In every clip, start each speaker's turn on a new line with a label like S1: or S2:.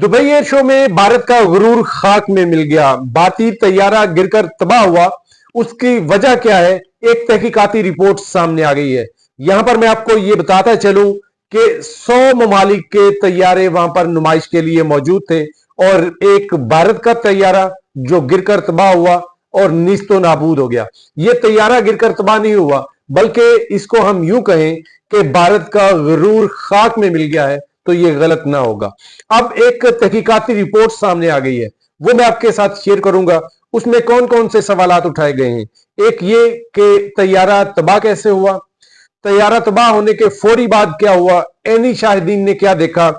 S1: Dubai air show में भारत का गुरूर खाक में मिल गया। भारतीय तैयारा गिरकर तबाह हुआ। उसकी वजह क्या है? एक तहकीकाती रिपोर्ट सामने आ गई है। यहां पर मैं आपको यह बताता चलूं कि 100 ममालिक के तैयारे वहां पर नुमाइश के लिए मौजूद थे और एक भारत का तैयारा जो गिरकर तबाह हुआ और नीस्तो नाबूद हो गया। यह तैयारा गिरकर तबाह नहीं हुआ, बल्कि इसको हम यूं कहें कि भारत का गुरूर खाक में मिल गया है, तो यह गलत ना होगा। अब एक तहकीकाती रिपोर्ट सामने आ गई है, वो मैं आपके साथ शेयर करूंगा। उसमें कौन कौन से सवालात उठाए गए हैं। एक ये कि तैयारा तबाह कैसे हुआ, तैयारा तबाह होने के फौरी बाद क्या हुआ, एनी शाहिदीन ने क्या देखा,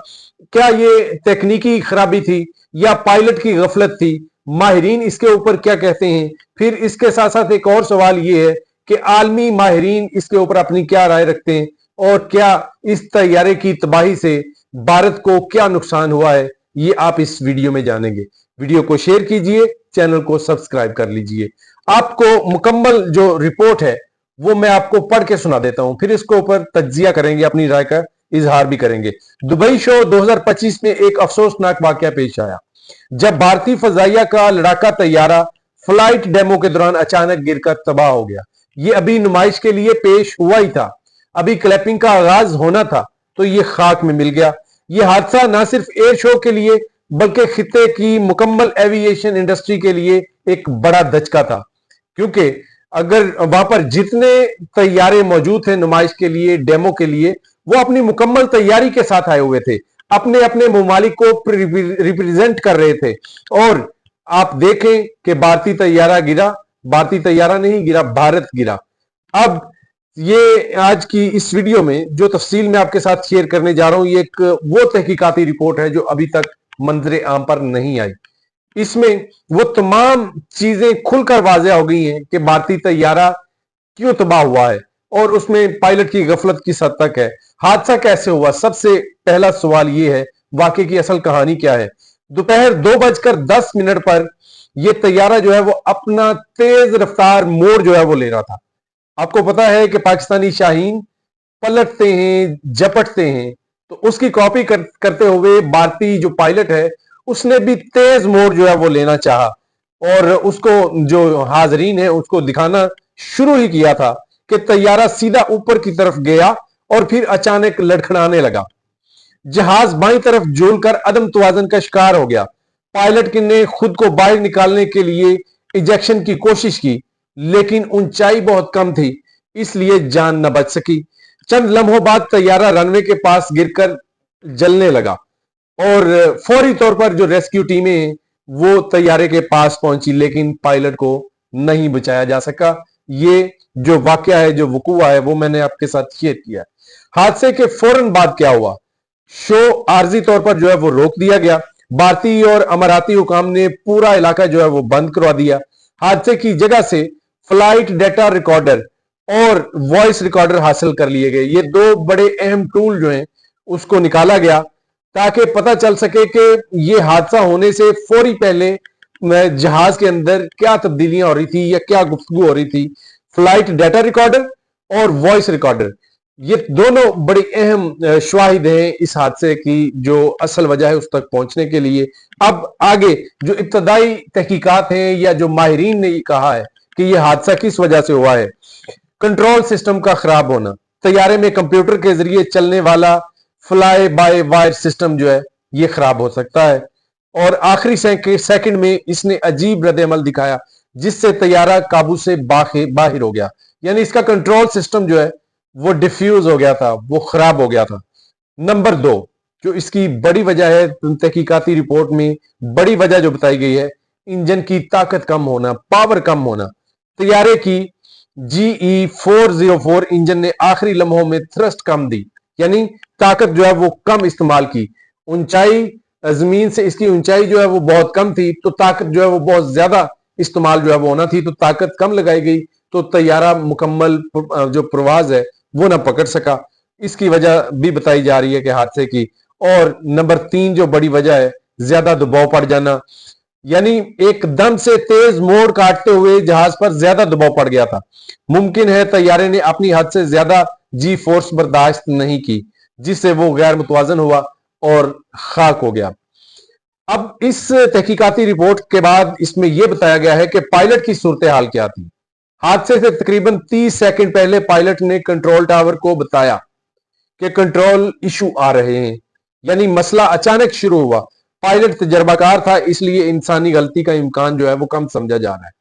S1: क्या ये तकनीकी खराबी थी या पायलट की गफलत थी, माहिरीन इसके ऊपर क्या कहते हैं। फिर इसके साथ साथ एक और सवाल ये है कि आलमी माहिरीन इसके ऊपर अपनी क्या राय रखते हैं और क्या इस तैयारे की तबाही से भारत को क्या नुकसान हुआ है, ये आप इस वीडियो में जानेंगे। वीडियो को शेयर कीजिए, चैनल को सब्सक्राइब कर लीजिए। आपको मुकम्मल जो रिपोर्ट है वो मैं आपको पढ़ के सुना देता हूं, फिर इसके ऊपर तज्जिया करेंगे, अपनी राय का इजहार भी करेंगे। दुबई शो 2025 में एक अफसोसनाक वाकया पेश आया, जब भारतीय फजाइया का लड़ाका तैयारा फ्लाइट डेमो के दौरान अचानक गिरकर तबाह हो गया। ये अभी नुमाइश के लिए पेश हुआ ही था, अभी क्लैपिंग का आगाज होना था, तो ये खाक में मिल गया। ये हादसा न सिर्फ एयर शो के लिए बल्कि खित्ते की मुकम्मल एविएशन इंडस्ट्री के लिए एक बड़ा धचका था, क्योंकि अगर वहां पर जितने तैयारे मौजूद थे नुमाइश के लिए, डेमो के लिए, वो अपनी मुकम्मल तैयारी के साथ आए हुए थे, अपने अपने ममालिक को रिप्रेजेंट कर रहे थे। और आप देखें कि भारतीय तैयारा गिरा, भारतीय तैयारा नहीं गिरा, भारत गिरा। अब ये आज की इस वीडियो में जो तफसील मैं आपके साथ शेयर करने जा रहा हूं, ये एक वो तहकीकाती रिपोर्ट है जो अभी तक मंजरे आम पर नहीं आई। इसमें वो तमाम चीजें खुलकर वाज़ेह हो गई हैं कि भारतीय तैयारा क्यों तबाह हुआ है और उसमें पायलट की गफलत किस हद तक है, हादसा कैसे हुआ। सबसे पहला सवाल ये है, वाकई की असल कहानी क्या है। दोपहर 2:10 पर यह तैयारा जो है वो अपना तेज रफ्तार मोड़ जो है वो ले रहा था। आपको पता है कि पाकिस्तानी शाहीन पलटते हैं, झपटते हैं, तो उसकी कॉपी करते हुए भारतीय जो पायलट है उसने भी तेज मोड़ जो है वो लेना चाहा और उसको जो हाजरीन है उसको दिखाना शुरू ही किया था कि तैयारा सीधा ऊपर की तरफ गया और फिर अचानक लड़खड़ाने लगा। जहाज बाईं तरफ झूलकर अदम तवाजन का शिकार हो गया। पायलट ने खुद को बाहर निकालने के लिए इजेक्शन की कोशिश की, लेकिन ऊंचाई बहुत कम थी, इसलिए जान न बच सकी। चंद लम्हों बाद तैयारा रनवे के पास गिरकर जलने लगा और फौरी तौर पर जो रेस्क्यू टीमें हैं वो तैयारे के पास पहुंची, लेकिन पायलट को नहीं बचाया जा सका। ये जो वाकया है, जो वकूआ है, वो मैंने आपके साथ शेयर किया। हादसे के फौरन बाद क्या हुआ, शो आर्जी तौर पर जो है वो रोक दिया गया। भारतीय और अमाराती हुकाम ने पूरा इलाका जो है वो बंद करवा दिया। हादसे की जगह से फ्लाइट डेटा रिकॉर्डर और वॉइस रिकॉर्डर हासिल कर लिए गए। ये दो बड़े अहम टूल जो हैं उसको निकाला गया ताकि पता चल सके कि ये हादसा होने से फौरी पहले जहाज के अंदर क्या तब्दीलियां हो रही थी या क्या गुफ्तगू हो रही थी। फ्लाइट डेटा रिकॉर्डर और वॉइस रिकॉर्डर, ये दोनों बड़ी अहम शवाहिद हैं इस हादसे की जो असल वजह है उस तक पहुंचने के लिए। अब आगे जो इब्तदाई तहकीकात हैं या जो माहिरीन ने ये कहा है कि यह हादसा किस वजह से हुआ है। कंट्रोल सिस्टम का खराब होना, तैयारे में कंप्यूटर के जरिए चलने वाला फ्लाई बाय वायर सिस्टम जो है ये खराब हो सकता है और आखिरी सेकंड में इसने अजीब रद्द-ए-अमल दिखाया जिससे तैयारा काबू से बाहर हो गया। यानी इसका कंट्रोल सिस्टम जो है वो डिफ्यूज हो गया था, वो खराब हो गया था। नंबर 2 जो इसकी बड़ी वजह है, तहकीकाती रिपोर्ट में बड़ी वजह जो बताई गई है, इंजन की ताकत कम होना, पावर कम होना। तैयारे की GE404 इंजन ने आखिरी लम्हों में थ्रस्ट कम दी, यानी ताकत जो है वो कम इस्तेमाल की। ऊंचाई जमीन से इसकी ऊंचाई जो है वो बहुत कम थी, तो ताकत जो है वो बहुत ज्यादा इस्तेमाल जो है वो होना थी, तो ताकत कम लगाई गई, तो तैयारा मुकम्मल जो प्रवाज है वो ना पकड़ सका। इसकी वजह भी बताई जा रही है कि हादसे की। और नंबर 3 जो बड़ी वजह है, ज्यादा दबाव पड़ जाना, यानी एकदम से तेज मोड़ काटते हुए जहाज पर ज्यादा दबाव पड़ गया था। मुमकिन है तैयारे ने अपनी हद से ज्यादा जी फोर्स बर्दाश्त नहीं की, जिससे वो गैर मुतवाजन हुआ और खाक हो गया। अब इस तहकीकाती रिपोर्ट के बाद इसमें यह बताया गया है कि पायलट की सूरत हाल क्या थी। हादसे से तकरीबन 30 सेकंड पहले पायलट ने कंट्रोल टावर को बताया कि कंट्रोल इशू आ रहे हैं, यानी मसला अचानक शुरू हुआ। पायलट तजर्बाकार था, इसलिए इंसानी गलती का इम्कान जो है वो कम समझा जा रहा है।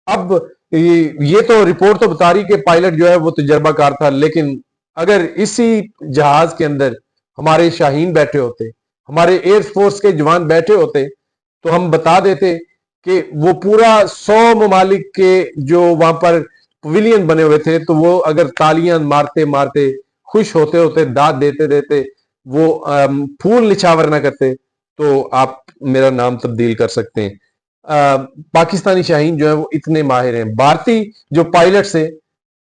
S1: अब ये तो रिपोर्ट तो बता रही कि पायलट जो है वो तजर्बाकार था, लेकिन अगर इसी जहाज के अंदर हमारे शाहीन बैठे होते, हमारे एयरफोर्स के जवान बैठे होते, तो हम बता देते कि वो पूरा 100 ममालिक के जो वहां पर पवेलियन बने हुए थे, तो वो अगर तालियां मारते मारते, खुश होते होते, दाद देते देते वो फूल निछावर ना करते, तो आप मेरा नाम तब्दील कर सकते हैं। पाकिस्तानी शाहीन जो है वो इतने माहिर हैं। भारतीय जो पायलट्स है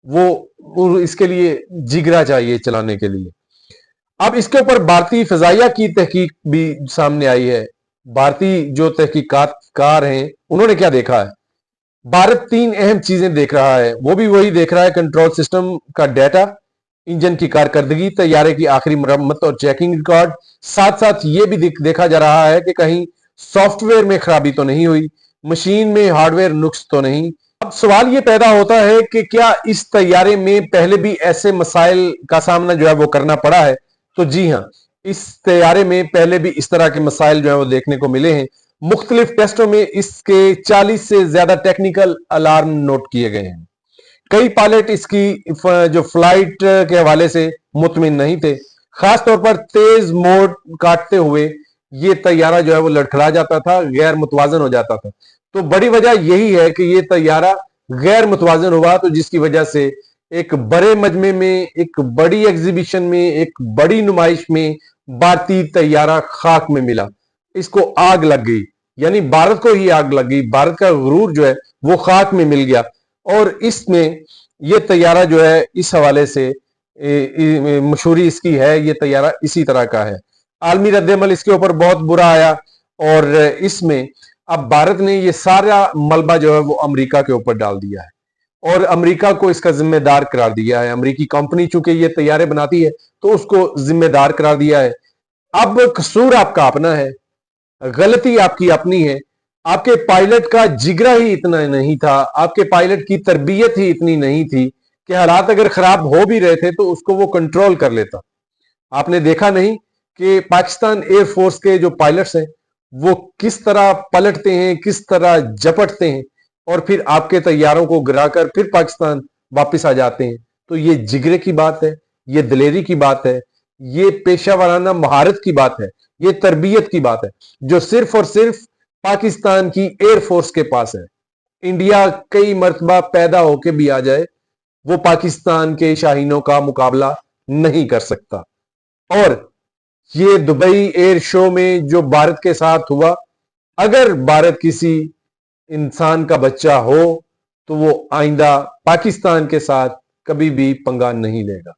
S1: वो इसके लिए जिगरा चाहिए चलाने के लिए। अब इसके ऊपर भारतीय फजाइया की तहकीक भी सामने आई है। भारतीय जो तहकीकातकार हैं उन्होंने क्या देखा है। भारत 3 अहम चीजें देख रहा है, वो भी वही देख रहा है, कंट्रोल सिस्टम का डाटा, इंजन की कारकर्दगी, तैयारे की आखिरी मरम्मत और चेकिंग रिकॉर्ड। साथ साथ ये भी देखा जा रहा है कि कहीं सॉफ्टवेयर में खराबी तो नहीं हुई, मशीन में हार्डवेयर नुक्स तो नहीं। अब सवाल ये पैदा होता है कि क्या इस तैयारे में पहले भी ऐसे मसाइल का सामना जो है वो करना पड़ा है। तो जी हाँ, इस तैयारे में पहले भी इस तरह के मसाइल जो है वो देखने को मिले हैं। मुख्तलिफ टेस्टों में इसके 40 से ज्यादा टेक्निकल अलार्म नोट किए गए हैं। कई पायलट इसकी जो फ्लाइट के हवाले से मुतमिन नहीं थे। खासतौर पर तेज मोड काटते हुए ये तैयारा जो है वो लड़खड़ा जाता था, गैर मुतवाजन हो जाता था। तो बड़ी वजह यही है कि ये तैयारा गैर मुतवाजन हुआ, तो जिसकी वजह से एक बड़े मजमे में, एक बड़ी एग्जीबिशन में, एक बड़ी नुमाइश में भारतीय तैयारा खाक में मिला, इसको आग लग गई, यानी भारत को ही आग लग गई। भारत का गुरूर जो है वो खाक में मिल गया। और इसमें ये तैयारा जो है इस हवाले से मशहूरी इसकी है, ये तैयारा इसी तरह का है। आलमी रद्दमल इसके ऊपर बहुत बुरा आया और इसमें अब भारत ने ये सारा मलबा जो है वो अमेरिका के ऊपर डाल दिया है और अमेरिका को इसका जिम्मेदार करार दिया है। अमेरिकी कंपनी चूंकि ये तैयारे बनाती है तो उसको जिम्मेदार करार दिया है। अब कसूर आपका अपना है, गलती आपकी अपनी है। आपके पायलट का जिगरा ही इतना नहीं था, आपके पायलट की तरबियत ही इतनी नहीं थी कि हालात अगर खराब हो भी रहे थे तो उसको वो कंट्रोल कर लेता। आपने देखा नहीं कि पाकिस्तान एयरफोर्स के जो पायलट्स हैं वो किस तरह पलटते हैं, किस तरह झपटते हैं और फिर आपके तैयारों को गिराकर फिर पाकिस्तान वापस आ जाते हैं। तो ये जिगरे की बात है, ये दिलेरी की बात है, ये पेशा वाराना महारत की बात है, ये तरबियत की बात है, जो सिर्फ और सिर्फ पाकिस्तान की एयरफोर्स के पास है। इंडिया कई मर्तबा पैदा होके भी आ जाए, वो पाकिस्तान के शाहीनों का मुकाबला नहीं कर सकता। और ये दुबई एयर शो में जो भारत के साथ हुआ, अगर भारत किसी इंसान का बच्चा हो तो वो आइंदा पाकिस्तान के साथ कभी भी पंगा नहीं लेगा,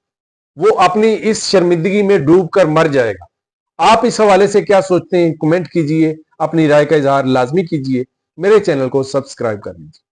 S1: वो अपनी इस शर्मिंदगी में डूबकर मर जाएगा। आप इस हवाले से क्या सोचते हैं, कमेंट कीजिए, अपनी राय का इजहार लाजमी कीजिए, मेरे चैनल को सब्सक्राइब कर लीजिए।